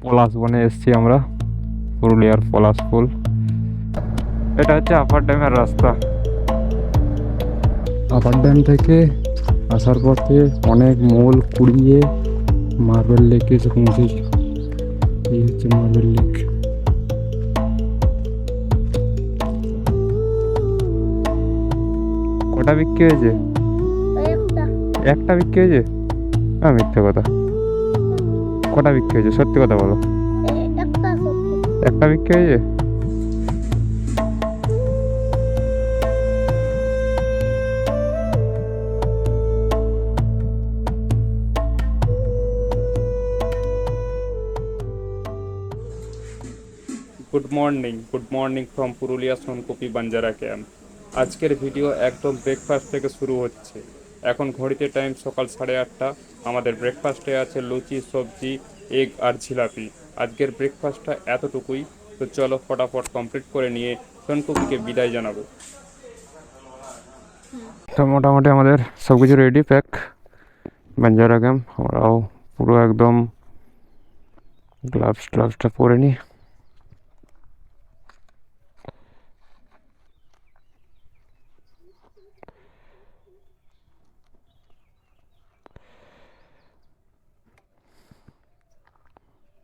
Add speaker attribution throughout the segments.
Speaker 1: পলাশ বনে এসছি আমরা, পুরুলিয়ার পলাশপুর। এটা হচ্ছে আপার ড্যামের রাস্তা। আপার ড্যাম থেকে আসার পথে অনেক মোল কুড়িয়ে মার্বেল লেকে এসে পৌঁছেছি। এই হচ্ছে মার্বেল লেক। কটা বিক্রি হয়েছে? একটা বিক্রি হয়েছে? হ্যাঁ, মিথ্যে কথা। কটা বিক্রি হয়েছে, সত্যি কথা বলো। একটা বিক্রি হয়েছে? Good morning from Purulia Sonkopi Banjara camp. আজকের ভিডিও একদম ব্রেকফাস্ট থেকে শুরু হচ্ছে। এখন ঘড়িতে টাইম সকাল 8:30। আমাদের ব্রেকফাস্টে আছে লুচি, সবজি, এগ আর জিলাপি। আজকের ব্রেকফাস্টটা এতটুকুই। তো চলো ফটাফট কমপ্লিট করে নিয়ে সোনকপিকে বিদায় জানাবো। তো মোটামুটি আমাদের সব কিছু রেডি, প্যাক। বাঞ্জারা ক্যাম্প আমরাও পুরো একদম গ্লাভসটা পরে নিই।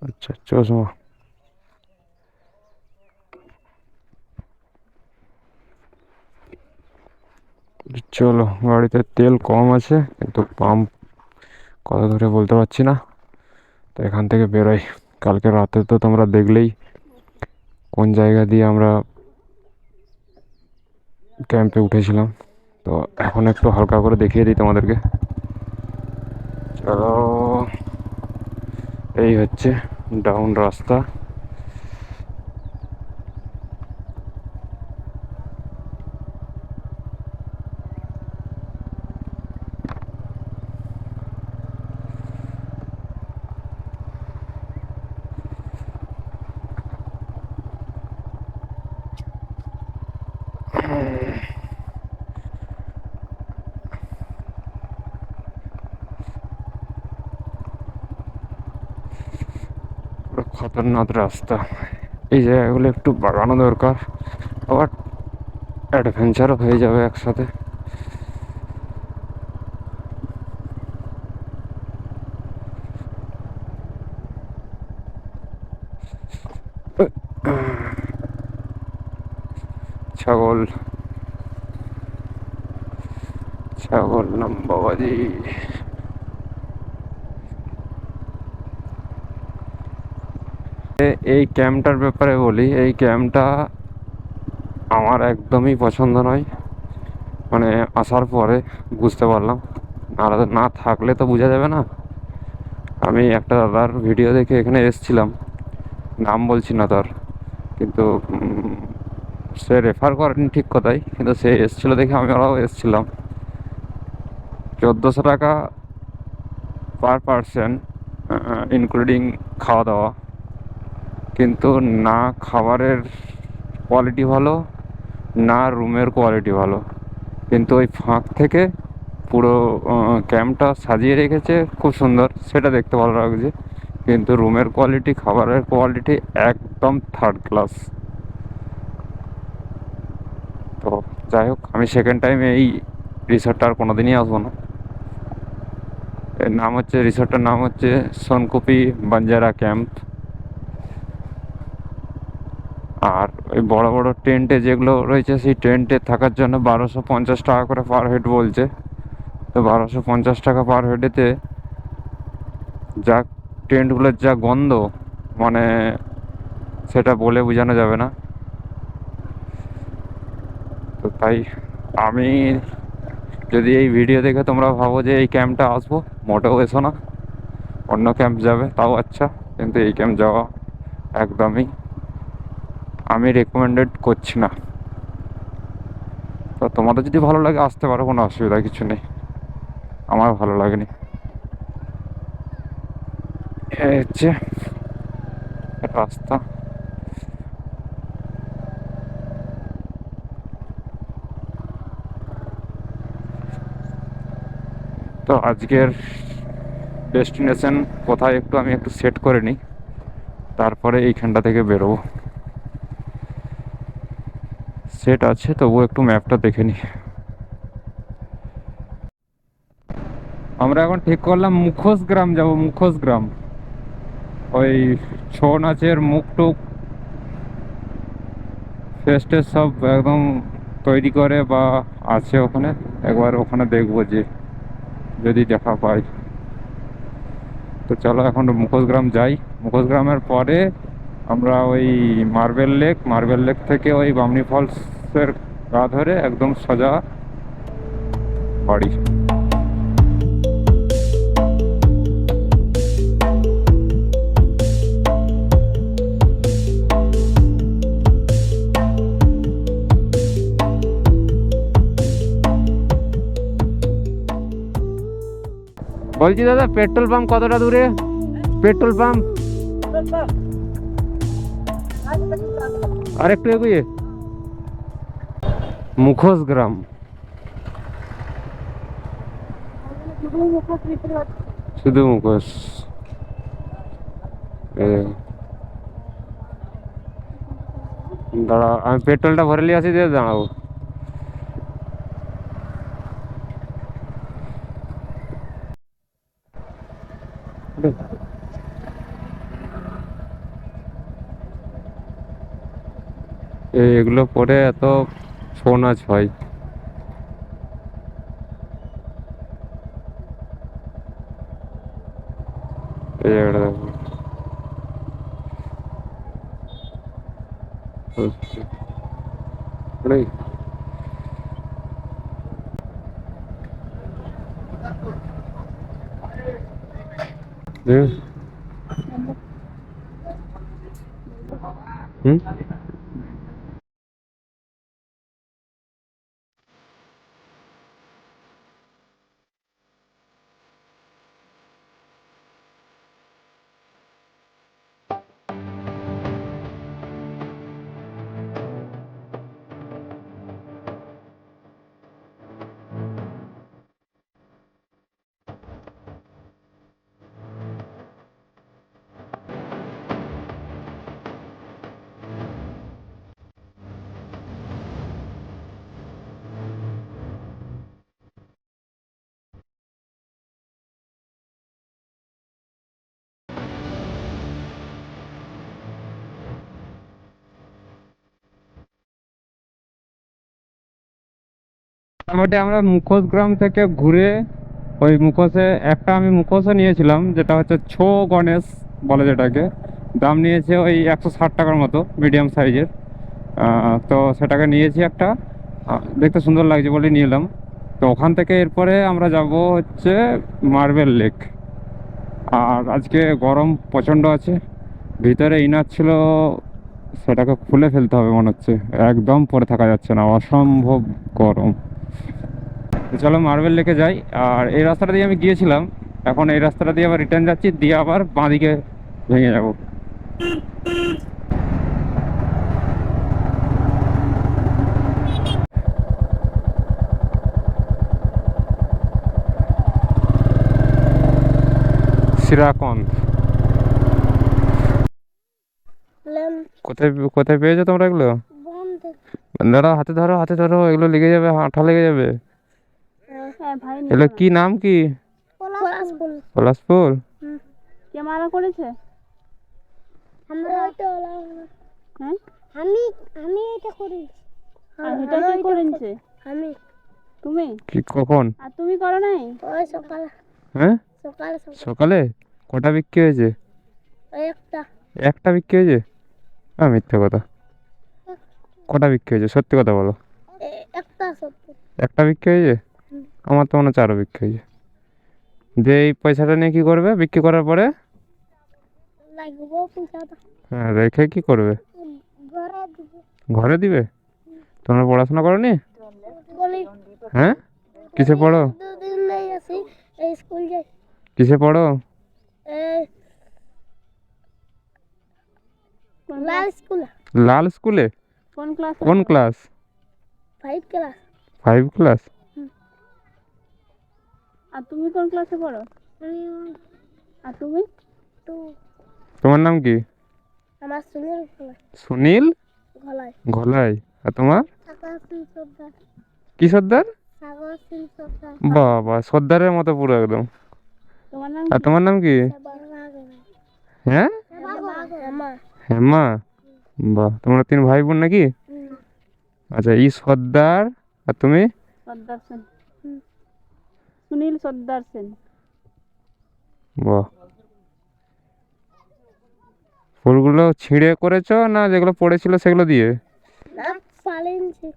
Speaker 1: আচ্ছা, চশমা। চলো, গাড়িতে তেল কম আছে কিন্তু পাম্প কত ধরে বলতে পারছি না। তো এখান থেকে বেরোই। কালকে রাতে তো তোমরা দেখলেই কোন জায়গা দিয়ে আমরা ক্যাম্পে উঠেছিলাম। তো এখন একটু হালকা করে দেখিয়ে দিই তোমাদেরকে। চলো, এই হচ্ছে ডাউন রাস্তা। পুরো খতরনাক রাস্তা। এই জায়গাগুলো একটু বাড়ানো দরকার, আবার অ্যাডভেঞ্চারও হয়ে যাবে একসাথে। ছাগল ছাগল নাম বাবাজি। এই ক্যাম্পটার ব্যাপারে বলি, এই ক্যাম্পটা আমার একদমই পছন্দ নয়। মানে আসার পরে বুঝতে পারলাম, আর না থাকলে তো বোঝা যাবে না। আমি একটা দাদার ভিডিও দেখে এখানে এসেছিলাম, নাম বলছি না তার, কিন্তু সে রেফার করেনি ঠিক কথাই, কিন্তু সে এসেছিলো দেখে আমরাও এসেছিলাম। 1400 টাকা পার পারসন, ইনক্লুডিং খাওয়া দাওয়া। কিন্তু না খাবারের কোয়ালিটি ভালো, না রুমের কোয়ালিটি ভালো। কিন্তু ওই ফাঁক থেকে পুরো ক্যাম্পটা সাজিয়ে রেখেছে খুব সুন্দর, সেটা দেখতে ভালো লাগছে। কিন্তু রুমের কোয়ালিটি, খাবারের কোয়ালিটি একদম থার্ড ক্লাস। তো যাই হোক, আমি সেকেন্ড টাইম এই রিসর্টটা আর কোনোদিনই আসবো না। এর নাম হচ্ছে, রিসর্টটার নাম হচ্ছে সোনকপি বাঞ্জারা ক্যাম্প। আর ওই বড় বড় টেন্টে যেগুলো রয়েছে, সেই টেন্টে থাকার জন্য 1250 টাকা করে পার হেড বলছে। তো 1250 টাকা পার হেডেতে যা টেন্টগুলোর যা গন্ধ, মানে সেটা বলে বোঝানো যাবে না। তো তাই আমি, যদি এই ভিডিও দেখে তোমরা ভাবো যে এই ক্যাম্পটা আসবো, মোটেও এসো না। অন্য ক্যাম্প যাবে তাও আচ্ছা, কিন্তু এই ক্যাম্প যাওয়া একদমই আমি রেকমেন্ডেড করছি না। তো তোমাদের যদি ভালো লাগে আসতে পারো, কোনো অসুবিধা কিছু নেই। আমার ভালো লাগেনি। এই হচ্ছে রাস্তা। তো আজকের ডেস্টিনেশন কোথায় একটু আমি একটু সেট করে নিই, তারপরে এইখানটা থেকে বেরোবো। সেট আছে, তবুও একটু ম্যাপটা দেখে নিই। আমরা এখন ঠিক করলাম মুখোশ গ্রাম যাবো, মুখোশ গ্রাম। ওই ছৌ নাচের মুখ টুক ফেস টেস সব একদম তৈরি করে বা আছে ওখানে। একবার ওখানে দেখবো যে যদি দেখা পাই। তো চলো এখন মুখোশ গ্রাম যাই। মুখোশ গ্রামের পরে আমরা ওই মার্বেল লেক থেকে ওই বামনি ফলসের গা ধরে একদম সোজা বাড়ি। বলছি দাদা, পেট্রোল পাম্প কতটা দূরে? পেট্রোল পাম্প আর একটু এগিয়ে। মুখোশ গ্রাম শুধু মুখোশ। দাঁড়া, আমি পেট্রোলটা ভরে নিয়ে আসি, দিয়ে দাঁড়াবো। এগুলো পরে এত ছৌ নাচ হয়। এই জায়গাটা দেখো। ওটাই। হুম। মোটামুটি আমরা মুখোশ গ্রাম থেকে ঘুরে ওই মুখোশে আমি মুখোশও নিয়েছিলাম, যেটা হচ্ছে ছৌ গণেশ বলে যেটাকে। দাম নিয়েছে ওই 160 টাকার মতো, মিডিয়াম সাইজের। তো সেটাকে নিয়েছি একটা, দেখতে সুন্দর লাগছে বলে নিয়ে এলাম। তো ওখান থেকে এরপরে আমরা যাব হচ্ছে মার্বেল লেক। আর আজকে গরম প্রচণ্ড আছে, ভিতরে ইনার ছিল, সেটাকে খুলে ফেলতে হবে মনে হচ্ছে, একদম পরে থাকা যাচ্ছে না, অসম্ভব গরম। তো চলো মার্বেল লেকে যাই। আর এই রাস্তাটা দিয়ে আমি গিয়েছিলাম, এখন এই রাস্তাটা দিয়ে আবার রিটার্ন যাচ্ছি, দিয়ে আবার বাঁদিকে ভেঙে যাব। সিরাকন কোথায় কোথায় পেয়েছো তোমরা এগুলো? দাঁড়াও, হাতে ধরো, হাতে ধরো, এগুলো লেগে যাবে, আঠা লেগে যাবে। এগুলো কি নাম কি? পলাশ ফুল।
Speaker 2: কে মারা করেছে? হ্যাঁ,
Speaker 3: আমি আমি এটা করি।
Speaker 2: আর এটা কে করেছে?
Speaker 3: আমি।
Speaker 2: তুমি?
Speaker 1: কি কখন?
Speaker 2: আর তুমি করো নাই?
Speaker 3: ওই সকালে
Speaker 1: হ্যাঁ,
Speaker 3: সকালে
Speaker 1: সকালে। কটা বিক্রি হয়েছে?
Speaker 3: ওই একটা
Speaker 1: একটা বিক্রি হয়েছে? মিথ্যে কথা। কটা বিক্রি হয়েছে, সত্যি কথা বলো।
Speaker 3: একটা সত্যি।
Speaker 1: একটা বিক্রি হয়েছে? আমার তো মনে হচ্ছে আরো বিক্রি হয়েছে। যে এই পয়সাটা নিয়ে কি করবে বিক্রি করার পরে?
Speaker 3: লাগবো পয়সাটা।
Speaker 1: হ্যাঁ, রেখে কি করবে?
Speaker 3: ঘরে দিব।
Speaker 1: ঘরে দিবে? তোমরা পড়াশোনা করোনি?
Speaker 3: বলি
Speaker 1: হ্যাঁ, কিসে পড়ো?
Speaker 3: দুদিন নেই আসি, এই স্কুল যাই।
Speaker 1: কিসে পড়ো?
Speaker 3: এই লাল স্কুল।
Speaker 1: লাল স্কুলে?
Speaker 2: কোন ক্লাস?
Speaker 1: কোন ক্লাস?
Speaker 3: 5 ক্লাস।
Speaker 1: 5 ক্লাস?
Speaker 2: আর তুমি কোন ক্লাসে পড়ো?
Speaker 3: আমি
Speaker 2: আর তুমি?
Speaker 3: টু।
Speaker 1: তোমার নাম কি?
Speaker 3: আমার সুনীল গলায়।
Speaker 1: সুনীল
Speaker 3: গলায়।
Speaker 1: ঘোলাই। আর তোমার?
Speaker 3: সাগর সিং সর্দার।
Speaker 1: কি সর্দার?
Speaker 3: সাগর সিং সর্দার।
Speaker 1: বাবা, সর্দারের মতো পুরো একদম।
Speaker 2: তোমার নাম
Speaker 1: আর
Speaker 2: কি?
Speaker 1: তোমার নাম কি? হ্যাঁ,
Speaker 3: হেমা।
Speaker 1: হেমা। বাহ, তোমরা 3 ভাই বোন নাকি? আচ্ছা, ই সর্দার। আর তুমি?
Speaker 2: সর্দার সেন। সুনীল সর্দার সেন।
Speaker 1: বাহ। ফুলগুলো ছিঁড়ে করেছো না যেগুলো পড়েছিল সেগুলো দিয়ে?
Speaker 3: পালিয়েছি।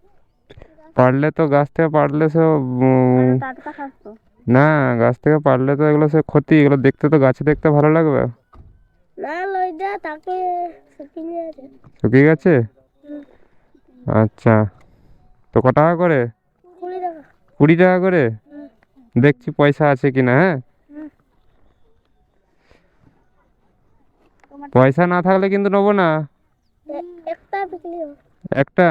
Speaker 1: পারলে তো গাছ থেকে পারলে সব
Speaker 2: টাটকা খাস তো?
Speaker 1: না, গাছ থেকে পারলে তো এগুলো সে ক্ষতি, এগুলো দেখতে তো গাছে দেখতে ভালো লাগবে।
Speaker 3: না লইদা তাকে শুকিয়ে আছে।
Speaker 1: শুকিয়ে গেছে? আচ্ছা, তো ক টাকা করে?
Speaker 3: 20 টাকা।
Speaker 1: 20 টাকা করে? দেখছি পয়সা আছে কিনা। হ্যাঁ, পয়সা না থাকলে কিন্তু নেবো না।
Speaker 3: একটা বিক্রি হবে।
Speaker 1: একটা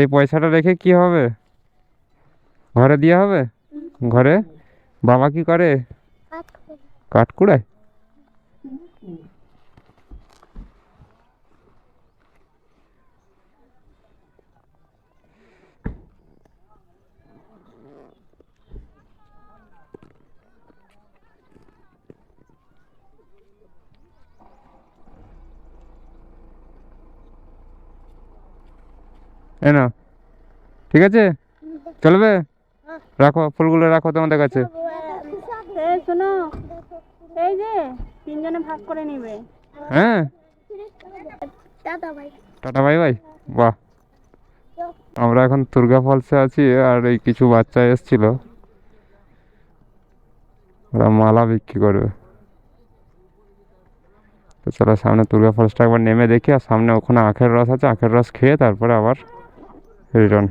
Speaker 1: এই পয়সাটা রেখে কি হবে? ঘরে দেওয়া হবে? ঘরে বাবা কি করে?
Speaker 3: কাঠ করে।
Speaker 1: কাঠ কুড়ায়? এ না, ঠিক আছে, চলবে। রাখো ফুলগুলো, রাখো তোমাদের কাছে।
Speaker 2: এই শোনো, এই যে 3 জনে ভাগ করে নিবে।
Speaker 1: হ্যাঁ,
Speaker 3: দাদা ভাই।
Speaker 1: Tata bye bye. বাহ, আমরা এখন দুর্গা ফলসে আছি আর এই কিছু বাচ্চা এসেছিল, ওরা মালা বিক্রি করবে। তো চলো সামনে দুর্গা ফলসটা একবার নেমে দেখি, আর সামনে ওখানে আখের রস আছে, আখের রস খেয়ে তারপরে আবার রিটার্ন।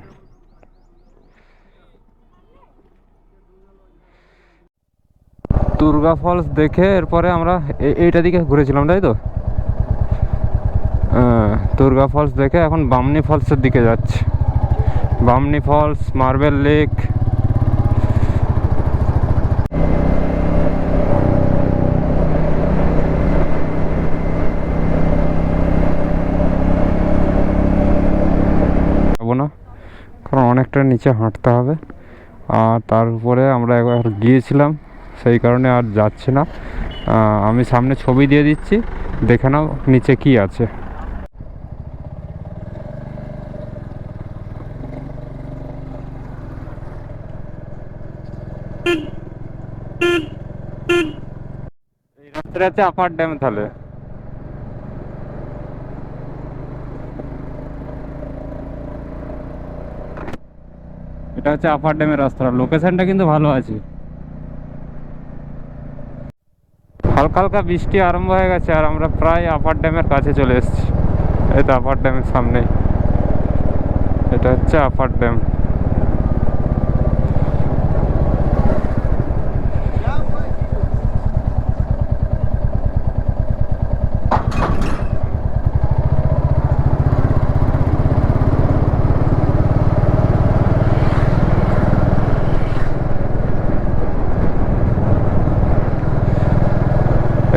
Speaker 1: দুর্গা ফলস দেখে এরপরে আমরা এইটা দিকে ঘুরেছিলাম, তাই তো? দুর্গা ফলস দেখে এখন বামনি ফলসের দিকে যাচ্ছি। Bamni falls, marble lake. যাবো না, কারণ অনেকটা নিচে হাঁটতে হবে, আর তার উপরে আমরা একবার গিয়েছিলাম, সেই কারণে আর যাচ্ছি না। আমি সামনে ছবি দিয়ে দিচ্ছি, দেখে নাও নিচে কি আছে। এই রাস্তাটা আছে আপার ড্যাম, তাহলে এটা হচ্ছে আপার ড্যামের রাস্তা। লোকেশনটা কিন্তু ভালো আছে। হালকা হালকা বৃষ্টি আরম্ভ হয়ে গেছে আর আমরা প্রায় আপার ড্যামের কাছে চলে এসেছি। এই তো আপার ড্যামের সামনেই, এটা হচ্ছে আপার ড্যাম।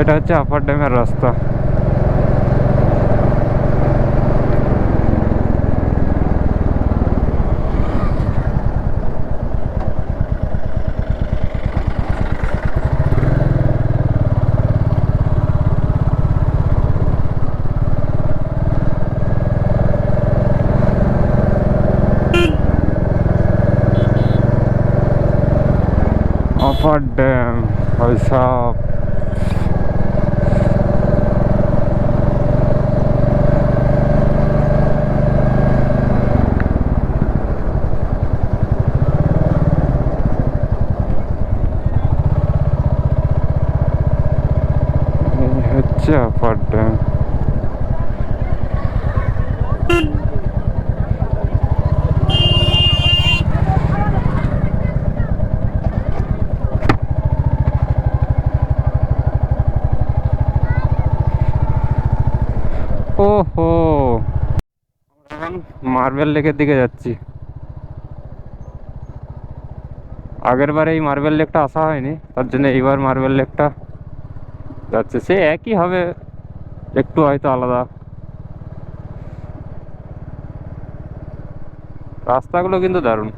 Speaker 1: এটা হচ্ছে আপার ড্যামের রাস্তা। আপার ড্যাম ভাই সাহেব। হচ্ছে আপার ড্যাম। ওহো, এখন মার্বেল লেকের দিকে যাচ্ছি। আগের বার এই মার্বেল লেকটা আসা হয়নি, তার জন্য এইবার মার্বেল লেকটা যাচ্ছে, সে একই হবে, একটু হয়তো আলাদা। রাস্তাগুলো কিন্তু দারুণ।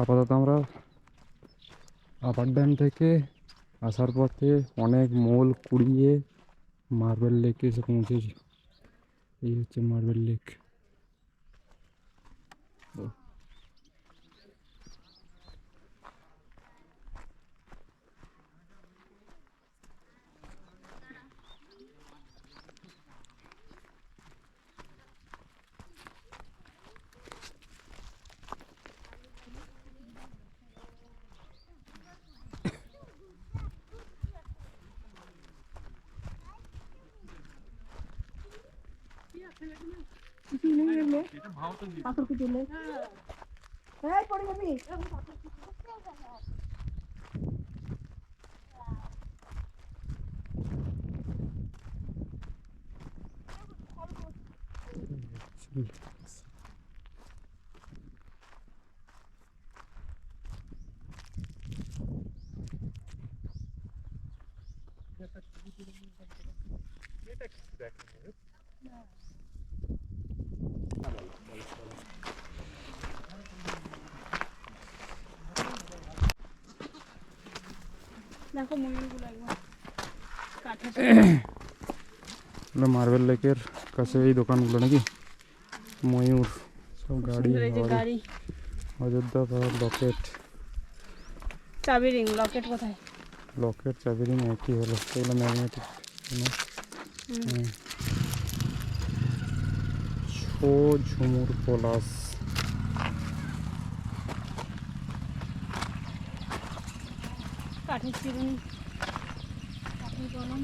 Speaker 1: আপাতত আমরা আপার ড্যাম থেকে আসার পথে অনেক মোল কুড়িয়ে মার্বেল লেকে এসে পৌঁছেছি। এই হচ্ছে মার্বেল লেক।
Speaker 2: দেখো ময়ূরগুলো একবার
Speaker 1: মার্বেল লেকের কাছে এই দোকানগুলো নাকি, ময়ূর সব গাড়ি,
Speaker 2: গাড়ি,
Speaker 1: অযোধ্যা পাহাড়, লকেট।
Speaker 2: চাবি রিং, লকেট কোথায়?
Speaker 1: লকেট চাবি রিং একই হলো, এগুলো ম্যাগনেটিক। ছো ঝুমুর পলাশ।
Speaker 2: কাঠের চিরুনি, কাঠের কলম।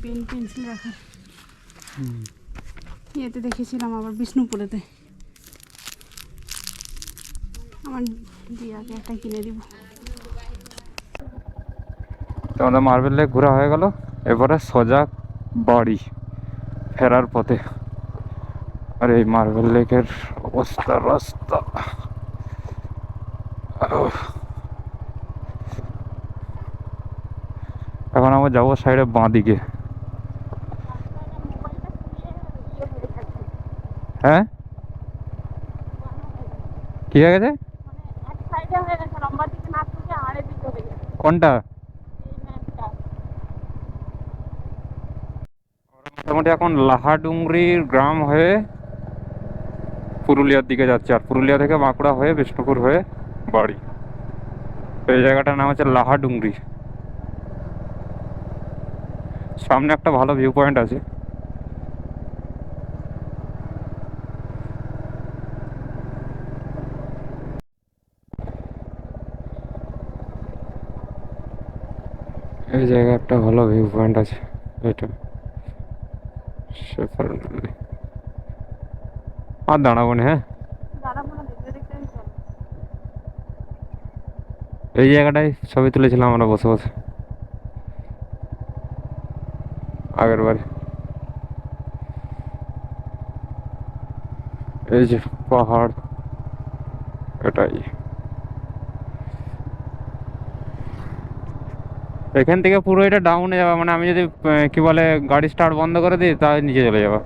Speaker 2: পেন পেন্সিল রাখা। ইয়েতে দেখেছিলাম আবার বিষ্ণুপুরেতে। আমার দিয়াকে একটা কিনে দিব।
Speaker 1: আমাদের মার্বেল লেক ঘোরা হয়ে গেল, এবারে সোজা বাড়ি ফেরার পথে। আর এই মার্বেল লেকের অবস্থা, রাস্তা এখন আমরা যাবো সাইডে বাঁ দিকে। হ্যাঁ, কি হয়ে গেছে? কোনটা? মোটামুটি এখন লাহাডুংরির গ্রাম হয়ে পুরুলিয়ার দিকে যাচ্ছে, আর পুরুলিয়া থেকে বাঁকুড়া হয়ে বিষ্ণুপুর হয়ে বাড়ি। এই জায়গাটার নাম হচ্ছে লাহাডুংরি। সামনে একটা ভালো ভিউ পয়েন্ট আছে। এই জায়গায় একটা ভালো ভিউ পয়েন্ট আছে, এটা আর দাঁড়াবো না। হ্যাঁ, এই জায়গাটায় ছবি তুলেছিলাম আমরা বসে বসে আগের বার। এই যে পাহাড়, এটাই। এখান থেকে পুরো এটা ডাউনে যাবে, মানে আমি যদি কি বলে গাড়ি স্টার্ট বন্ধ করে দিই তাহলে নিচে চলে যাবে।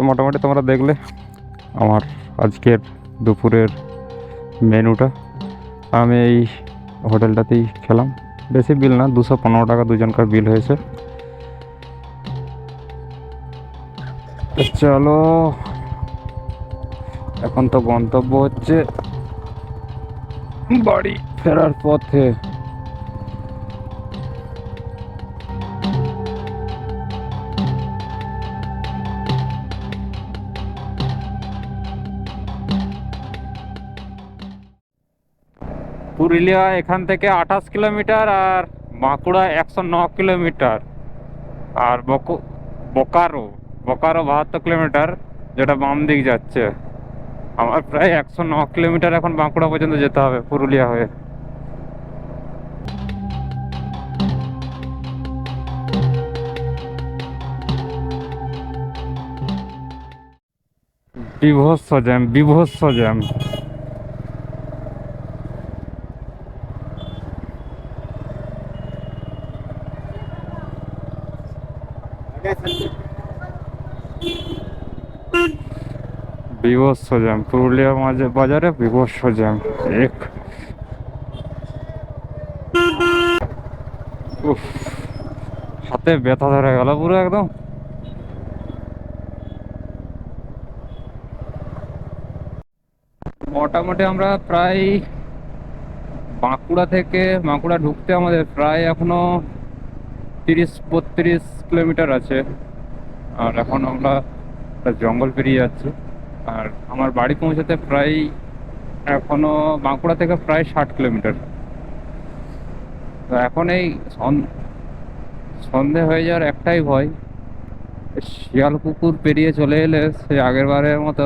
Speaker 1: মোটামুটি তোমরা দেখলে আমার আজকের দুপুরের মেনুটা। আমি এই হোটেলটাতেই খেলাম, বেশি বিল না, 215 টাকা দুজনকার বিল হয়েছে। তো চলো, এখন তো গন্তব্য হচ্ছে বাড়ি ফেরার পথে। পুরুলিয়া এখান থেকে 28 কিলোমিটার, আর বাঁকুড়া 109 কিলোমিটার, আর বোকারো বোকারো 72 কিলোমিটার, যেটা বাম দিক যাচ্ছে। আমার প্রায় 109 কিলোমিটার এখন বাঁকুড়া পর্যন্ত যেতে হবে পুরুলিয়া হয়ে। বিভৎস জ্যাম, বিভৎস জ্যাম। বিভৎস জ্যাম পুরুলিয়া বাজারে, বিভৎস জ্যাম। এক উফ, হাতে ব্যথা ধরে গেল পুরো একদম। মোটামুটি আমরা প্রায় বাঁকুড়া ঢুকতে আমাদের প্রায় এখনো 30-32 কিলোমিটার আছে। আর এখন আমরা একটা জঙ্গল পেরিয়ে যাচ্ছি। আর আমার বাড়ি পৌঁছাতে প্রায় এখনো বাঁকুড়া থেকে প্রায় 60 কিলোমিটার। তো এখন এই সন্ধে হয়ে যাওয়ার একটাই ভয়, শিয়াল কুকুর পেরিয়ে চলে এলে সেই আগের বারের মতো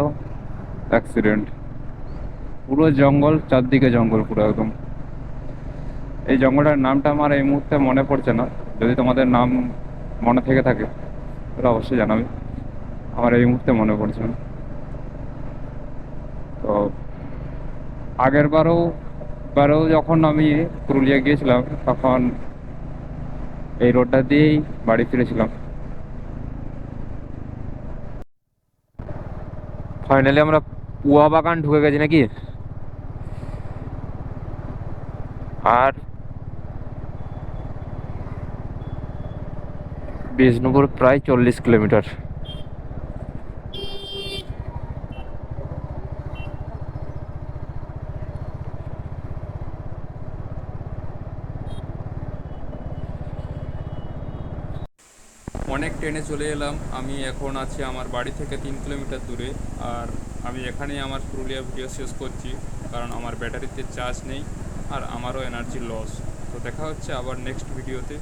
Speaker 1: অ্যাক্সিডেন্ট। পুরো জঙ্গল, চারদিকে জঙ্গল পুরো একদম। এই জঙ্গলটার নামটা আমার এই মুহূর্তে মনে পড়ছে না, যদি তোমাদের নাম মনে থেকে থাকে তাহলে অবশ্যই জানাবে, আমার এই মুহূর্তে মনে পড়ছে না। তো আগের বারেও যখন আমি পুরুলিয়া গিয়েছিলাম তখন এই রোডটা দিয়েই বাড়ি ফিরেছিলাম। ফাইনালি আমরা পুয়া বাগান ঢুকে গেছি নাকি। আর বিষ্ণুপুর প্রায় 40 কিলোমিটার। অনেক ট্রেনে চলে এলাম। আমি এখন আছি আমার বাড়ি থেকে 3 কিলোমিটার দূরে। আর আমি এখানেই আমার পুরুলিয়া ভিডিও শেষ করছি, কারণ আমার ব্যাটারিতে চার্জ নেই আর আমারও এনার্জি লস। তো দেখা হচ্ছে আবার নেক্সট ভিডিওতে।